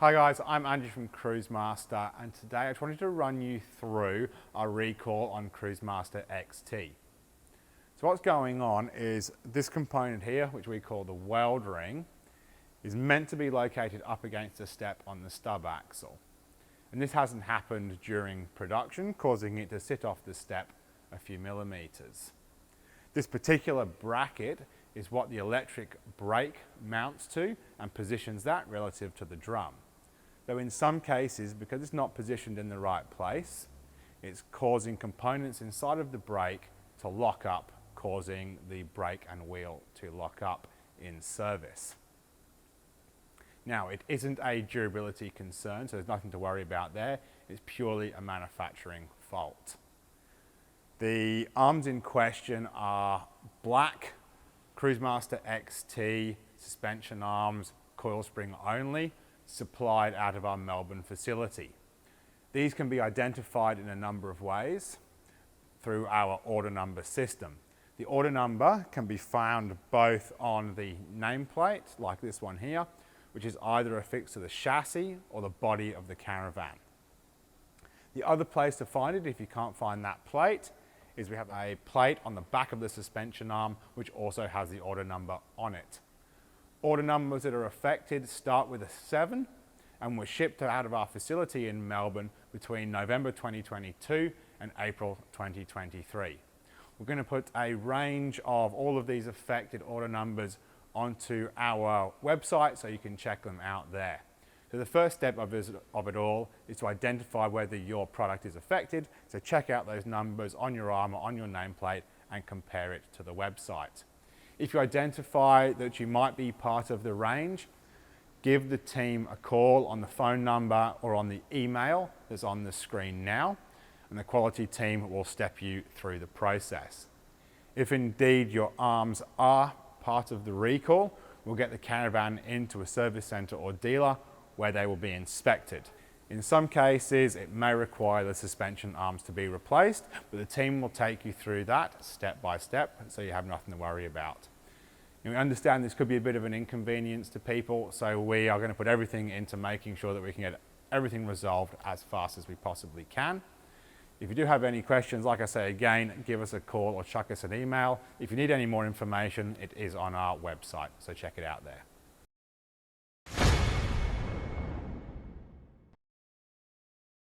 Hi guys, I'm Andrew from Cruisemaster, and today I just wanted to run you through our recall on Cruisemaster XT. So what's going on is this component here, which we call the weld ring, is meant to be located up against a step on the stub axle. And this hasn't happened during production, causing it to sit off the step a few millimeters. This particular bracket is what the electric brake mounts to and positions that relative to the drum. Though in some cases, because it's not positioned in the right place, it's causing components inside of the brake to lock up, causing the brake and wheel to lock up in service. Now, it isn't a durability concern, so there's nothing to worry about there. It's purely a manufacturing fault. The arms in question are black Cruisemaster XT suspension arms, coil spring only, supplied out of our Melbourne facility. These can be identified in a number of ways through our order number system. The order number can be found both on the nameplate, like this one here, which is either affixed to the chassis or the body of the caravan. The other place to find it, if you can't find that plate, is we have a plate on the back of the suspension arm, which also has the order number on it. Order numbers that are affected start with a 7 and were shipped out of our facility in Melbourne between November 2022 and April 2023. We're going to put a range of all of these affected order numbers onto our website so you can check them out there. So the first step of it all is to identify whether your product is affected. So check out those numbers on your arm or on your nameplate and compare it to the website. If you identify that you might be part of the range, give the team a call on the phone number or on the email that's on the screen now, and the quality team will step you through the process. If indeed your arms are part of the recall, we'll get the caravan into a service centre or dealer where they will be inspected. In some cases, it may require the suspension arms to be replaced, but the team will take you through that step by step, so you have nothing to worry about. And we understand this could be a bit of an inconvenience to people, so we are going to put everything into making sure that we can get everything resolved as fast as we possibly can. If you do have any questions, like I say again, give us a call or chuck us an email. If you need any more information, it is on our website, so check it out there.